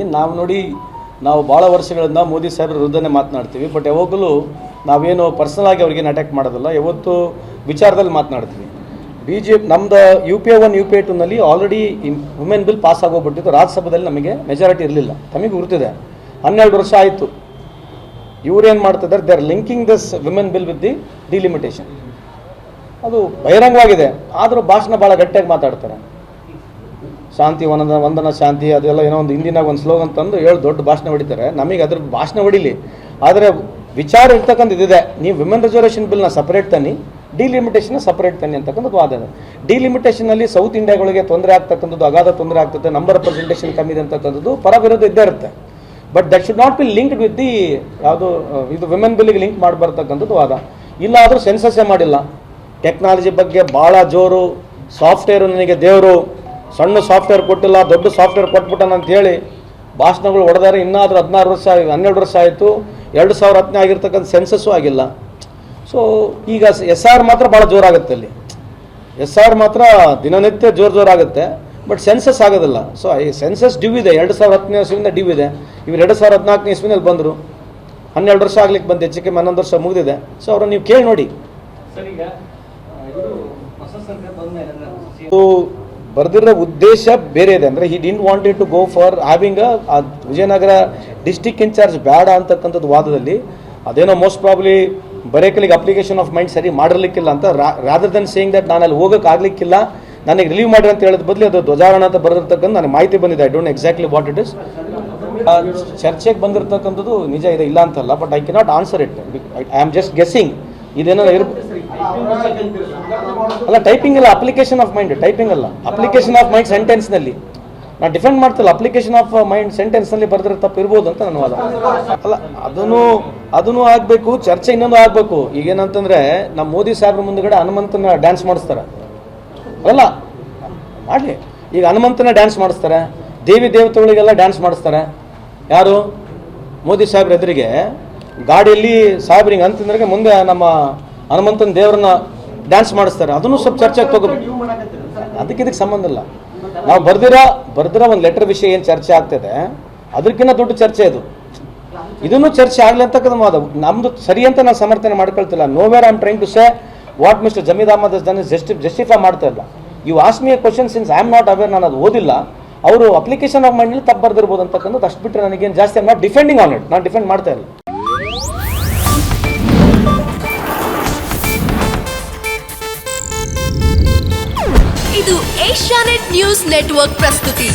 ಏನು ನಾವು ನೋಡಿ, ನಾವು ಭಾಳ ವರ್ಷಗಳಿಂದ ಮೋದಿ ಸಾಹೇಬ್ರ ವಿರುದ್ಧನೇ ಮಾತನಾಡ್ತೀವಿ. ಬಟ್ ಯಾವಾಗಲೂ ನಾವೇನು ಪರ್ಸನಲ್ ಆಗಿ ಅವ್ರಿಗೇನು ಅಟ್ಯಾಕ್ ಮಾಡೋದಿಲ್ಲ, ಯಾವತ್ತು ವಿಚಾರದಲ್ಲಿ ಮಾತನಾಡ್ತೀವಿ. BJP ನಮ್ದು UPA 1 UPA 2ನಲ್ಲಿ ಆಲ್ರೆಡಿ ವುಮೆನ್ ಬಿಲ್ ಪಾಸ್ ಆಗೋಗ್ಬಿಟ್ಟಿತ್ತು. ರಾಜ್ಯಸಭೆಯಲ್ಲಿ ನಮಗೆ ಮೆಜಾರಿಟಿ ಇರಲಿಲ್ಲ, ತಮಗೆ ಗುರುತಿದೆ. 12 ವರ್ಷ ಆಯಿತು. ಇವ್ರೇನು ಮಾಡ್ತಿದ್ದಾರೆ, they are linking this women bill with the delimitation. ಅದು ಬಹಿರಂಗವಾಗಿದೆ. ಆದರೂ ಭಾಷಣ ಭಾಳ ಗಟ್ಟಿಯಾಗಿ ಮಾತಾಡ್ತಾರೆ. ಶಾಂತಿ ವಂದನ ಶಾಂತಿ ಅದೆಲ್ಲ ಏನೋ ಒಂದು ಹಿಂದಿನಾಗ ಒಂದು ಸ್ಲೋಗನ್ ತಂದು ದೊಡ್ಡ ಭಾಷಣ ಹೊಡಿತಾರೆ. ನಮಗೆ ಅದ್ರ ಭಾಷಣ ಹೊಡಿಲಿ, ಆದರೆ ವಿಚಾರ ಇರ್ತಕ್ಕಂಥ ಇದಿದೆ. ನೀವು ವಿಮೆನ್ ರಿಸರ್ವೇಷನ್ ಬಿಲ್ನ ಸಪ್ರೇಟ್ ತನ್ನಿ, ಡಿಲಿಮಿಟೇಷನ್ನ ಸಪ್ರೇಟ್ ತನ್ನಿ ಅಂತಕ್ಕಂಥದ್ದು ವಾದ ಇದೆ. ಡಿಲಿಮಿಟೇಷನಲ್ಲಿ ಸೌತ್ ಇಂಡಿಯಾಗಳಿಗೆ ತೊಂದರೆ ಆಗ್ತಕ್ಕಂಥದ್ದು, ಅಗಾಧ ತೊಂದರೆ ಆಗ್ತದೆ, ನಂಬರ್ ರೆಪ್ರೆಸೆಂಟೇಷನ್ ಕಮ್ಮಿ ಇದೆ ಅಂತಕ್ಕಂಥದ್ದು ಪರ ವಿರೋಧ ಇದ್ದೇ ಇರುತ್ತೆ. But that should not be linked with the ಯಾವುದು ಇದು ವಿಮೆನ್ ಬಿಲ್ಗೆ ಲಿಂಕ್ ಮಾಡಬರ್ತಕ್ಕಂಥದ್ದು ವಾದ. ಇಲ್ಲ ಆದರೂ ಸೆನ್ಸಸ್ಸೇ ಮಾಡಿಲ್ಲ. ಟೆಕ್ನಾಲಜಿ ಬಗ್ಗೆ ಭಾಳ ಜೋರು. ಸಾಫ್ಟ್ವೇರು ನನಗೆ ದೇವರು, ಸಣ್ಣ ಸಾಫ್ಟ್ವೇರ್ ಕೊಟ್ಟಿಲ್ಲ, ದೊಡ್ಡ ಸಾಫ್ಟ್ವೇರ್ ಕೊಟ್ಬಿಟ್ಟಾನ ಅಂತ ಹೇಳಿ ಭಾಷಣಗಳು ಹೊಡೆದಾರೆ. ಇನ್ನಾದರೂ 12 ವರ್ಷ ಆಯಿತು. 2010 ಆಗಿರ್ತಕ್ಕಂಥ ಸೆನ್ಸಸ್ಸು ಆಗಿಲ್ಲ. ಸೊ ಈಗ SR ಮಾತ್ರ ಭಾಳ ಜೋರಾಗುತ್ತೆ. ಅಲ್ಲಿ SR ಮಾತ್ರ ದಿನನಿತ್ಯ ಜೋರಾಗುತ್ತೆ, ಬಟ್ ಸೆನ್ಸಸ್ ಆಗೋದಿಲ್ಲ. ಸೊ ಈ ಸೆನ್ಸಸ್ ಡ್ಯೂ ಇದೆ. 2010 ಇಸ್ವಿಯಿಂದ ಡ್ಯೂ ಇದೆ. ಇವರು 2014 ಇಸ್ವಿನಲ್ಲಿ ಬಂದರು. 12 ವರ್ಷ ಆಗ್ಲಿಕ್ಕೆ ಬಂದು ಹೆಚ್ಚಿಗೆ 11 ವರ್ಷ ಮುಗಿದಿದೆ. ಸೊ ಅವ್ರನ್ನ ನೀವು ಕೇಳಿ ನೋಡಿ. ಬರೆದಿರೋ ಉದ್ದೇಶ ಬೇರೆ ಇದೆ. ಅಂದರೆ he didn't wanted to go for having a Vijayanagara district in charge ಬೇಡ ಅಂತಕ್ಕಂಥದ್ದು ವಾದದಲ್ಲಿ. ಅದೇನೋ ಮೋಸ್ಟ್ ಪ್ರಾಬ್ಲಿ ಬರೇಕಲಿಗೆ ಅಪ್ಲಿಕೇಶನ್ ಆಫ್ ಮೈಂಡ್ ಸರಿ ಮಾಡಿರ್ಲಿಕ್ಕಿಲ್ಲ ಅಂತ, ರಾದರ್ ದನ್ ಸೇಯಿಂಗ್ ದಟ್ ನಾನು ಅಲ್ಲಿ ಹೋಗೋಕ್ಕಾಗಲಿಕ್ಕಿಲ್ಲ, ನನಗೆ ರಿಲೀವ್ ಮಾಡಿ ಅಂತ ಹೇಳಿದ ಬದಲು ಅದು ಧ್ವಜಾರೋಹಣ ಅಂತ ಬರೆದಿರ್ತಕ್ಕಂಥ ನನಗೆ ಮಾಹಿತಿ ಬಂದಿದೆ. I don't exactly what it is. ಚರ್ಚೆಗೆ ಬಂದಿರತಕ್ಕಂಥದ್ದು ನಿಜ ಇದೆ, ಇಲ್ಲ ಅಂತಲ್ಲ. But I cannot answer it. I am just guessing. ಇದೇನೋ ಅಲ್ಲ, ಟೈಪಿಂಗ್ ಅಲ್ಲ, ಅಪ್ಲಿಕೇಶನ್ ಆಫ್ ಮೈಂಡ್. ಟೈಪಿಂಗ್ ಅಲ್ಲ, ಅಪ್ಲಿಕೇಶನ್ ಆಫ್ ಮೈಂಡ್ ಸೆಂಟೆನ್ಸ್ನಲ್ಲಿ ನಾನು ಡಿಫೆಂಡ್ ಮಾಡ್ತಿಲ್ಲ. ಅಪ್ಲಿಕೇಶನ್ ಆಫ್ ಮೈಂಡ್ ಸೆಂಟೆನ್ಸ್ನಲ್ಲಿ ಬರೆದ್ರೆ ತಪ್ಪು ಇರ್ಬೋದು ಅಂತ ನನ್ನ ವಾದ. ಅಲ್ಲ, ಅದನ್ನು ಆಗಬೇಕು, ಚರ್ಚೆ ಇನ್ನೊಂದು ಆಗಬೇಕು. ಈಗೇನಂತಂದರೆ ನಮ್ಮ ಮೋದಿ ಸಾಹೇಬ್ರ ಮುಂದುಗಡೆ ಹನುಮಂತನ ಡ್ಯಾನ್ಸ್ ಮಾಡಿಸ್ತಾರೆ. ಅಲ್ಲ ಮಾಡಲಿ, ಈಗ ಹನುಮಂತನ ಡ್ಯಾನ್ಸ್ ಮಾಡಿಸ್ತಾರೆ, ದೇವಿ ದೇವತೆಗಳಿಗೆಲ್ಲ ಡ್ಯಾನ್ಸ್ ಮಾಡಿಸ್ತಾರೆ. ಯಾರು? ಮೋದಿ ಸಾಹೇಬ್ರ ಎದುರಿಗೆ ಗಾಡಿಯಲ್ಲಿ ಸಾಹೇಬ್ರಿಗೆ ಅಂತಂದ್ರೆ ಮುಂದೆ ನಮ್ಮ ಹನುಮಂತನ ದೇವ್ರನ್ನ ಡ್ಯಾನ್ಸ್ ಮಾಡಿಸ್ತಾರೆ. ಅದನ್ನು ಸ್ವಲ್ಪ ಚರ್ಚೆಗೆ ತಗೋಬೇಕು. ಇದಕ್ಕೆ ಸಂಬಂಧ ಇಲ್ಲ. ನಾವು ಬರ್ದಿರೋ ಒಂದು ಲೆಟರ್ ವಿಷಯ ಏನು ಚರ್ಚೆ ಆಗ್ತದೆ, ಅದಕ್ಕಿಂತ ದೊಡ್ಡ ಚರ್ಚೆ ಇದು. ಇದನ್ನು ಚರ್ಚೆ ಆಗಲಿ ಅಂತಕ್ಕಂಥ ವಾದ ನಮ್ಮದು ಸರಿ ಅಂತ ನಾನು ಸಮರ್ಥನೆ ಮಾಡ್ಕೊಳ್ತಿಲ್ಲ. Nowhere I am trying to say what Mister Zameer Ahmed has done is justify ಮಾಡ್ತಾ ಇಲ್ಲ. You ask me a question since I am not aware, ನಾನು ಅದು ಓದಿಲ್ಲ. ಅವರು ಅಪ್ಲಿಕೇಶನ್ ಆಫ್ ಮೈಂಡ್ನಲ್ಲಿ ತಪ್ಪು ಬರ್ದಿರ್ಬೋದು ಅಂತಕ್ಕಂಥದ್ದು ಅಷ್ಟು ಬಿಟ್ಟರೆ ನನಗೇನು ಜಾಸ್ತಿ I am not defending on it. ನಾನು ಡಿಫೆಂಡ್ ಮಾಡ್ತಾ ಇಲ್ಲ. ಇದು ಏಷ್ಯಾನೆಟ್ ನ್ಯೂಸ್ ನೆಟ್ವರ್ಕ್ ಪ್ರಸ್ತುತಿ.